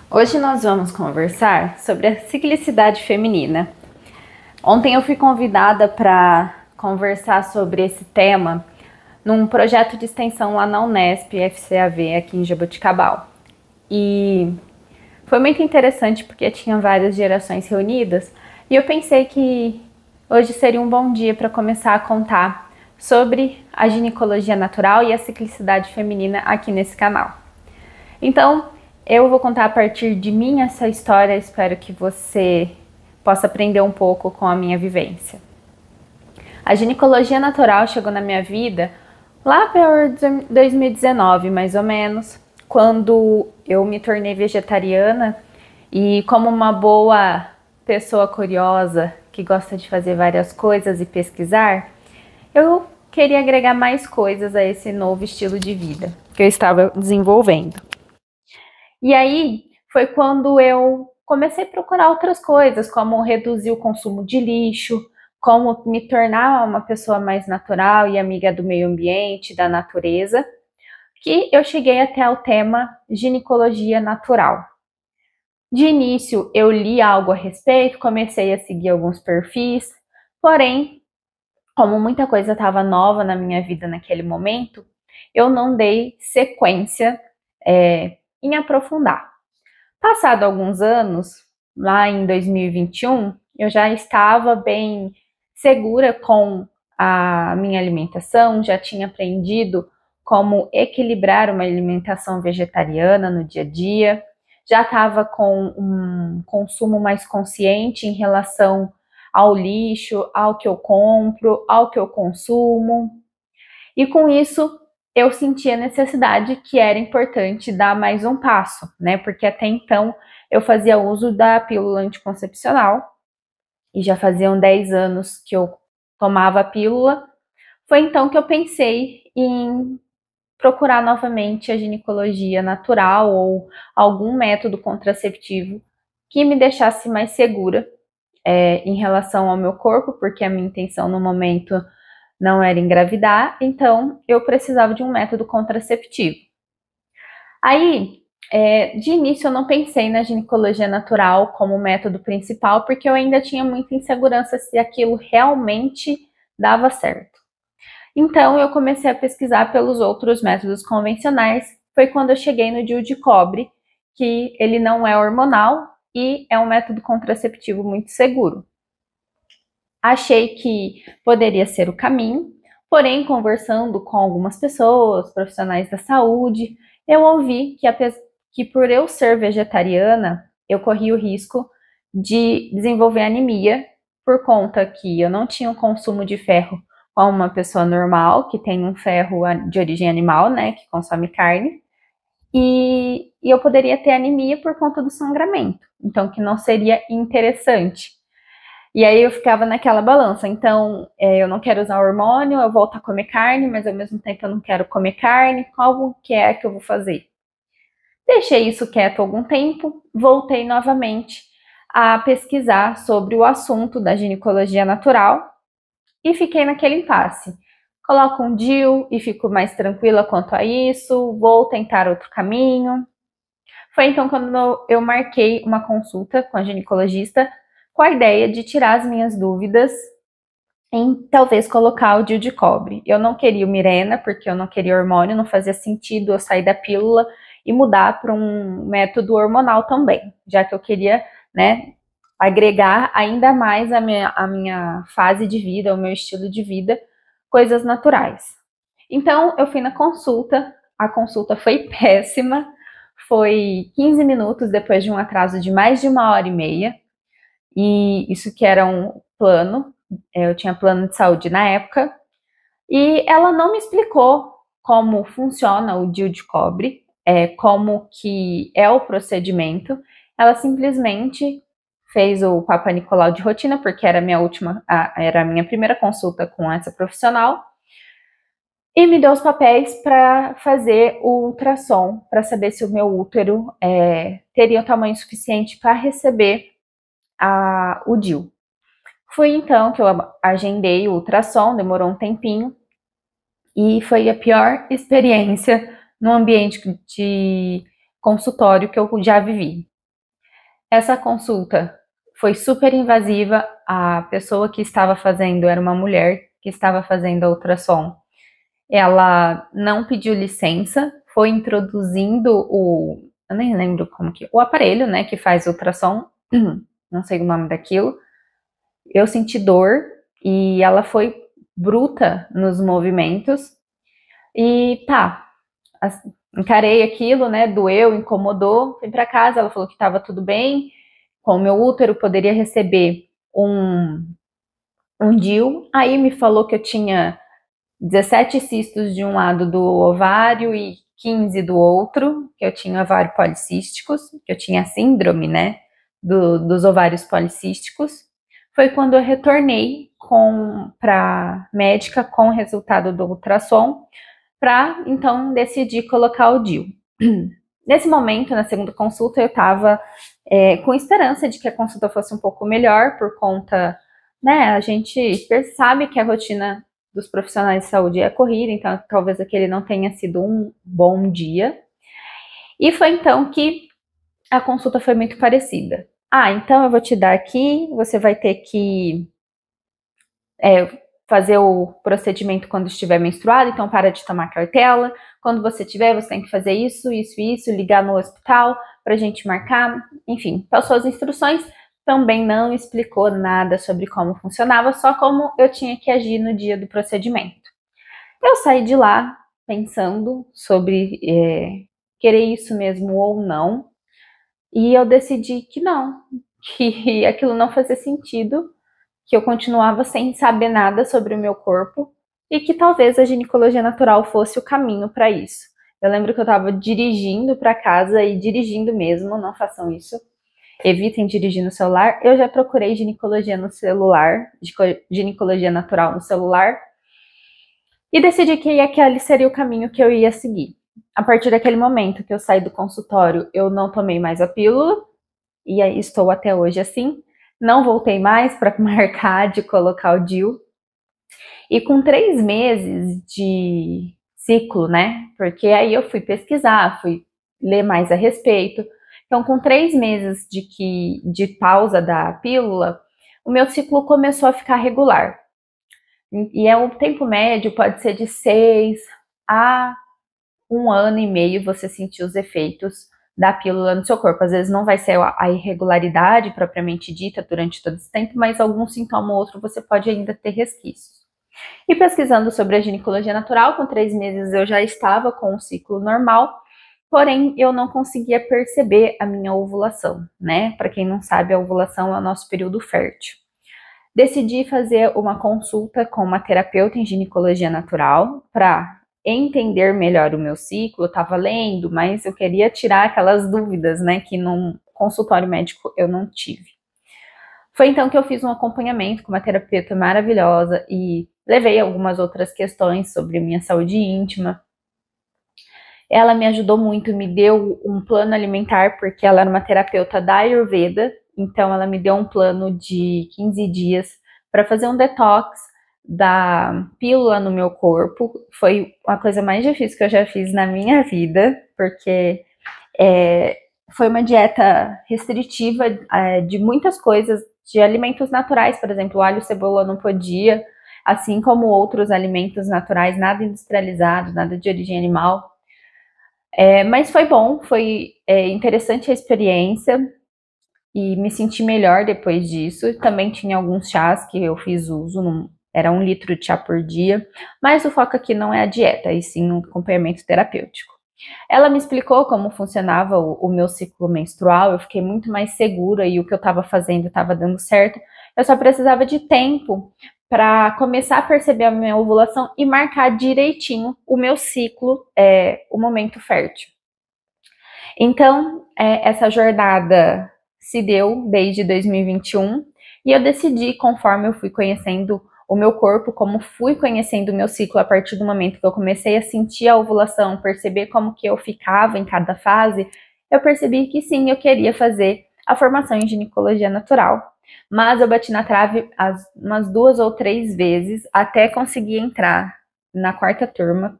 Hoje nós vamos conversar sobre a ciclicidade feminina. Ontem eu fui convidada para conversar sobre esse tema num projeto de extensão lá na Unesp, FCAV, aqui em Jaboticabal. E foi muito interessante porque tinha várias gerações reunidas e eu pensei que hoje seria um bom dia para começar a contar sobre a ginecologia natural e a ciclicidade feminina aqui nesse canal. Então, eu vou contar a partir de mim essa história, espero que você possa aprender um pouco com a minha vivência. A ginecologia natural chegou na minha vida lá por 2019, mais ou menos, quando eu me tornei vegetariana e, como uma boa pessoa curiosa que gosta de fazer várias coisas e pesquisar, eu queria agregar mais coisas a esse novo estilo de vida que eu estava desenvolvendo. E aí foi quando eu comecei a procurar outras coisas, como reduzir o consumo de lixo, como me tornar uma pessoa mais natural e amiga do meio ambiente, da natureza, que eu cheguei até o tema ginecologia natural. De início, eu li algo a respeito, comecei a seguir alguns perfis, porém, como muita coisa estava nova na minha vida naquele momento, eu não dei sequência em aprofundar. Passado alguns anos, lá em 2021, eu já estava bem segura com a minha alimentação, já tinha aprendido como equilibrar uma alimentação vegetariana no dia a dia, já estava com um consumo mais consciente em relação ao lixo, ao que eu compro, ao que eu consumo. E com isso, eu senti a necessidade que era importante dar mais um passo, né? Porque até então eu fazia uso da pílula anticoncepcional e já faziam 10 anos que eu tomava a pílula. Foi então que eu pensei em procurar novamente a ginecologia natural ou algum método contraceptivo que me deixasse mais segura em relação ao meu corpo, porque a minha intenção no momento não era engravidar, então eu precisava de um método contraceptivo. Aí, de início, eu não pensei na ginecologia natural como método principal, porque eu ainda tinha muita insegurança se aquilo realmente dava certo. Então, eu comecei a pesquisar pelos outros métodos convencionais. Foi quando eu cheguei no DIU de cobre, que ele não é hormonal e é um método contraceptivo muito seguro. Achei que poderia ser o caminho, porém, conversando com algumas pessoas, profissionais da saúde, eu ouvi que por eu ser vegetariana, eu corria o risco de desenvolver anemia, por conta que eu não tinha um consumo de ferro como uma pessoa normal, que tem um ferro de origem animal, né, que consome carne, e eu poderia ter anemia por conta do sangramento, então que não seria interessante. E aí eu ficava naquela balança. Então, eu não quero usar hormônio, eu volto a comer carne, mas ao mesmo tempo eu não quero comer carne. Qual que é que eu vou fazer? Deixei isso quieto algum tempo, voltei novamente a pesquisar sobre o assunto da ginecologia natural e fiquei naquele impasse. Coloco um DIU e fico mais tranquila quanto a isso, vou tentar outro caminho. Foi então quando eu marquei uma consulta com a ginecologista com a ideia de tirar as minhas dúvidas em talvez colocar o DIU de cobre. Eu não queria o Mirena, porque eu não queria hormônio, não fazia sentido eu sair da pílula e mudar para um método hormonal também, já que eu queria, né, agregar ainda mais a minha fase de vida, o meu estilo de vida, coisas naturais. Então, eu fui na consulta, a consulta foi péssima, foi 15 minutos depois de um atraso de mais de 1h30, e isso que era um plano, eu tinha plano de saúde na época, e ela não me explicou como funciona o DIU de cobre, como que é o procedimento, ela simplesmente fez o Papa Nicolau de rotina, porque era era a minha primeira consulta com essa profissional, e me deu os papéis para fazer o ultrassom, para saber se o meu útero teria o tamanho suficiente para receber o DIU. Foi então que eu agendei o ultrassom, demorou um tempinho, e foi a pior experiência no ambiente de consultório que eu já vivi. Essa consulta foi super invasiva. A pessoa que estava fazendo era uma mulher que estava fazendo a ultrassom. Ela não pediu licença, foi introduzindo eu nem lembro como que, o aparelho, né, que faz ultrassom, não sei o nome daquilo. Eu senti dor e ela foi bruta nos movimentos e tá, encarei aquilo, né, doeu, incomodou, fui para casa, ela falou que estava tudo bem, com o meu útero poderia receber um DIU, aí me falou que eu tinha 17 cistos de um lado do ovário e 15 do outro, que eu tinha ovário policísticos, que eu tinha síndrome, né, dos ovários policísticos. Foi quando eu retornei para médica com o resultado do ultrassom, para então decidir colocar o DIU. Nesse momento, na segunda consulta, eu estava com esperança de que a consulta fosse um pouco melhor, por conta, né, a gente sabe que a rotina dos profissionais de saúde é corrida, então talvez aquele não tenha sido um bom dia. E foi então que a consulta foi muito parecida. Então eu vou te dar aqui, você vai ter que fazer o procedimento quando estiver menstruado, então para de tomar cartela. Quando você tiver, você tem que fazer isso, isso e isso, ligar no hospital para a gente marcar. Enfim, passou as instruções, também não explicou nada sobre como funcionava, só como eu tinha que agir no dia do procedimento. Eu saí de lá pensando sobre querer isso mesmo ou não, e eu decidi que não, que aquilo não fazia sentido, que eu continuava sem saber nada sobre o meu corpo e que talvez a ginecologia natural fosse o caminho para isso. Eu lembro que eu estava dirigindo para casa e dirigindo mesmo, não façam isso. Evitem dirigir no celular. Eu já procurei ginecologia no celular, ginecologia natural no celular, e decidi que aquele seria o caminho que eu ia seguir. A partir daquele momento que eu saí do consultório, eu não tomei mais a pílula, e aí estou até hoje assim. Não voltei mais para marcar de colocar o DIU. E com 3 meses de ciclo, né? Porque aí eu fui pesquisar, fui ler mais a respeito. Então, com 3 meses de pausa da pílula, o meu ciclo começou a ficar regular. E o tempo médio pode ser de 6 a 1 ano e meio você sentir os efeitos da pílula no seu corpo. Às vezes não vai ser a irregularidade propriamente dita durante todo esse tempo, mas algum sintoma ou outro você pode ainda ter resquícios. E pesquisando sobre a ginecologia natural, com 3 meses eu já estava com um ciclo normal, porém eu não conseguia perceber a minha ovulação, né? Para quem não sabe, a ovulação é o nosso período fértil. Decidi fazer uma consulta com uma terapeuta em ginecologia natural para entender melhor o meu ciclo. Eu estava lendo, mas eu queria tirar aquelas dúvidas, né, que num consultório médico eu não tive. Foi então que eu fiz um acompanhamento com uma terapeuta maravilhosa e levei algumas outras questões sobre minha saúde íntima. Ela me ajudou muito, me deu um plano alimentar, porque ela era uma terapeuta da Ayurveda, então ela me deu um plano de 15 dias para fazer um detox da pílula no meu corpo. Foi a coisa mais difícil que eu já fiz na minha vida, porque foi uma dieta restritiva de muitas coisas, de alimentos naturais, por exemplo, alho e cebola não podia, assim como outros alimentos naturais, nada industrializado, nada de origem animal. Mas foi bom, foi interessante a experiência e me senti melhor depois disso. Também tinha alguns chás que eu fiz uso, era 1 litro de chá por dia, mas o foco aqui não é a dieta, e sim um acompanhamento terapêutico. Ela me explicou como funcionava o meu ciclo menstrual, eu fiquei muito mais segura e o que eu estava fazendo estava dando certo. Eu só precisava de tempo para começar a perceber a minha ovulação e marcar direitinho o meu ciclo, o momento fértil. Então, essa jornada se deu desde 2021 e eu decidi, conforme eu fui conhecendo o meu corpo, como fui conhecendo o meu ciclo a partir do momento que eu comecei a sentir a ovulação, perceber como que eu ficava em cada fase, eu percebi que sim, eu queria fazer a formação em ginecologia natural. Mas eu bati na trave umas 2 ou 3 vezes até conseguir entrar na 4ª turma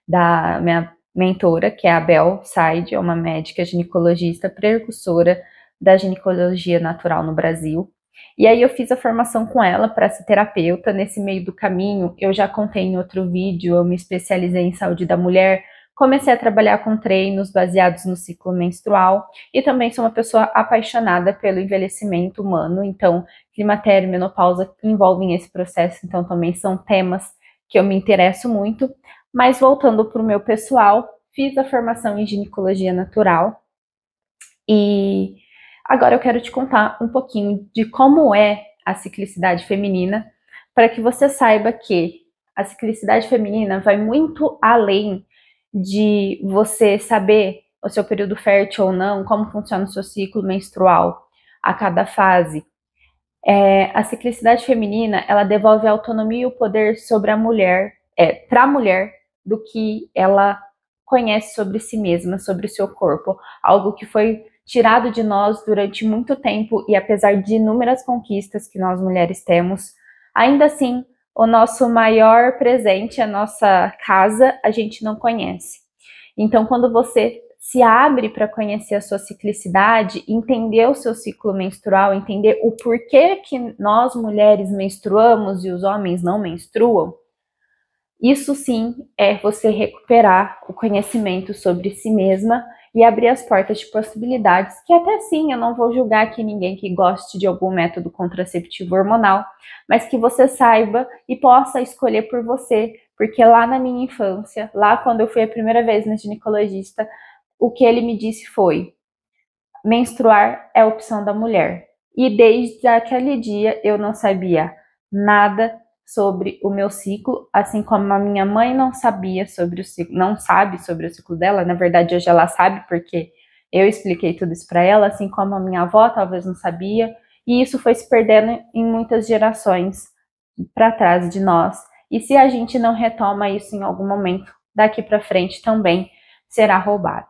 da minha mentora, que é a Bel Said, é uma médica ginecologista precursora da ginecologia natural no Brasil. E aí eu fiz a formação com ela para ser terapeuta. Nesse meio do caminho, eu já contei em outro vídeo, eu me especializei em saúde da mulher, comecei a trabalhar com treinos baseados no ciclo menstrual e também sou uma pessoa apaixonada pelo envelhecimento humano, então climatério e menopausa envolvem esse processo, então também são temas que eu me interesso muito. Mas voltando para o meu pessoal, fiz a formação em ginecologia natural e agora eu quero te contar um pouquinho de como é a ciclicidade feminina, para que você saiba que a ciclicidade feminina vai muito além de você saber o seu período fértil ou não, como funciona o seu ciclo menstrual a cada fase. A ciclicidade feminina, ela devolve a autonomia e o poder sobre a mulher, para a mulher, do que ela conhece sobre si mesma, sobre o seu corpo, algo que foi tirado de nós durante muito tempo e apesar de inúmeras conquistas que nós mulheres temos, ainda assim, o nosso maior presente, a nossa casa, a gente não conhece. Então, quando você se abre para conhecer a sua ciclicidade, entender o seu ciclo menstrual, entender o porquê que nós mulheres menstruamos e os homens não menstruam, isso sim é você recuperar o conhecimento sobre si mesma e abrir as portas de possibilidades, que até sim, eu não vou julgar aqui ninguém que goste de algum método contraceptivo hormonal, mas que você saiba e possa escolher por você, porque lá na minha infância, lá quando eu fui a primeira vez no ginecologista, o que ele me disse foi: menstruar é a opção da mulher. E desde aquele dia eu não sabia nada sobre o meu ciclo, assim como a minha mãe não sabia sobre o ciclo, não sabe sobre o ciclo dela, na verdade hoje ela sabe porque eu expliquei tudo isso para ela, assim como a minha avó talvez não sabia, e isso foi se perdendo em muitas gerações para trás de nós. E se a gente não retoma isso em algum momento, daqui para frente também será roubado.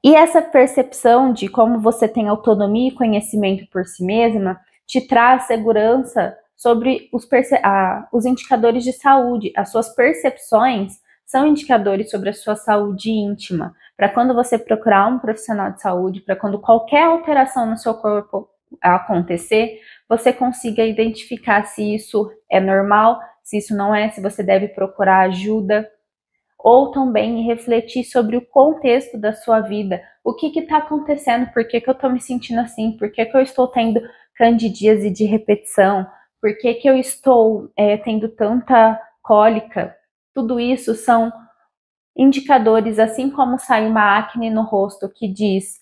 E essa percepção de como você tem autonomia e conhecimento por si mesma te traz segurança sobre os indicadores de saúde. As suas percepções são indicadores sobre a sua saúde íntima. Para quando você procurar um profissional de saúde, para quando qualquer alteração no seu corpo acontecer, você consiga identificar se isso é normal, se isso não é, se você deve procurar ajuda. Ou também refletir sobre o contexto da sua vida. O que está acontecendo? Por que eu estou me sentindo assim? Por que eu estou tendo candidíase de repetição? Por que eu estou tendo tanta cólica? Tudo isso são indicadores, assim como sai uma acne no rosto que diz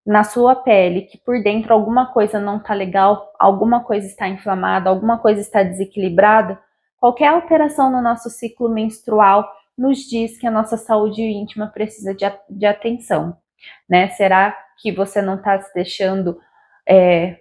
na sua pele que por dentro alguma coisa não está legal, alguma coisa está inflamada, alguma coisa está desequilibrada. Qualquer alteração no nosso ciclo menstrual nos diz que a nossa saúde íntima precisa de atenção, né? Será que você não está se deixando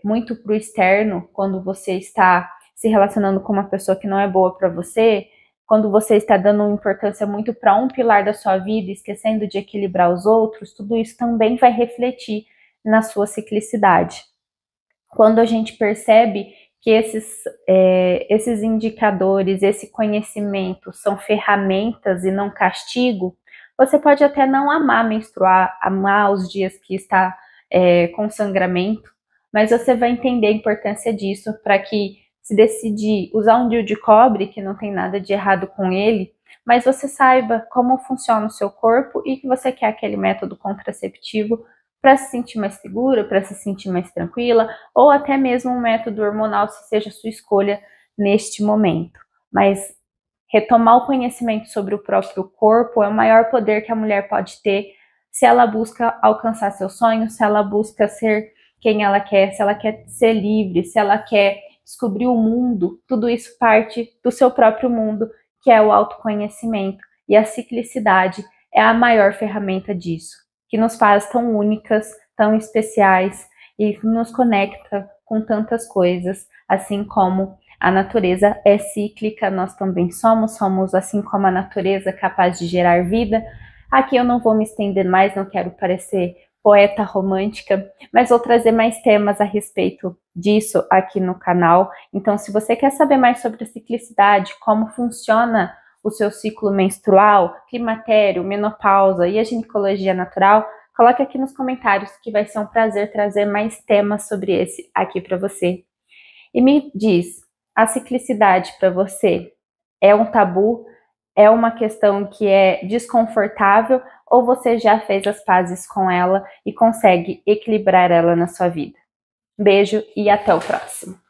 muito para o externo quando você está se relacionando com uma pessoa que não é boa para você? Quando você está dando importância muito para um pilar da sua vida, esquecendo de equilibrar os outros, tudo isso também vai refletir na sua ciclicidade. Quando a gente percebe que esses indicadores, esse conhecimento são ferramentas e não castigo, você pode até não amar menstruar, amar os dias que está com sangramento, mas você vai entender a importância disso para que, se decidir usar um DIU de cobre, que não tem nada de errado com ele, mas você saiba como funciona o seu corpo e que você quer aquele método contraceptivo para se sentir mais segura, para se sentir mais tranquila, ou até mesmo um método hormonal, se seja a sua escolha neste momento. Mas retomar o conhecimento sobre o próprio corpo é o maior poder que a mulher pode ter se ela busca alcançar seus sonhos, se ela busca ser quem ela quer, se ela quer ser livre, se ela quer descobrir o mundo. Tudo isso parte do seu próprio mundo, que é o autoconhecimento. E a ciclicidade é a maior ferramenta disso, que nos faz tão únicas, tão especiais e nos conecta com tantas coisas, assim como a natureza é cíclica, nós também somos assim como a natureza capaz de gerar vida. Aqui eu não vou me estender mais, não quero parecer poeta romântica, mas vou trazer mais temas a respeito disso aqui no canal. Então, se você quer saber mais sobre a ciclicidade, como funciona o seu ciclo menstrual, climatério, menopausa e a ginecologia natural, Coloque aqui nos comentários que vai ser um prazer trazer mais temas sobre esse aqui para você. E me diz, a ciclicidade para você é um tabu? É uma questão que é desconfortável ou você já fez as pazes com ela e consegue equilibrar ela na sua vida? Beijo e até o próximo.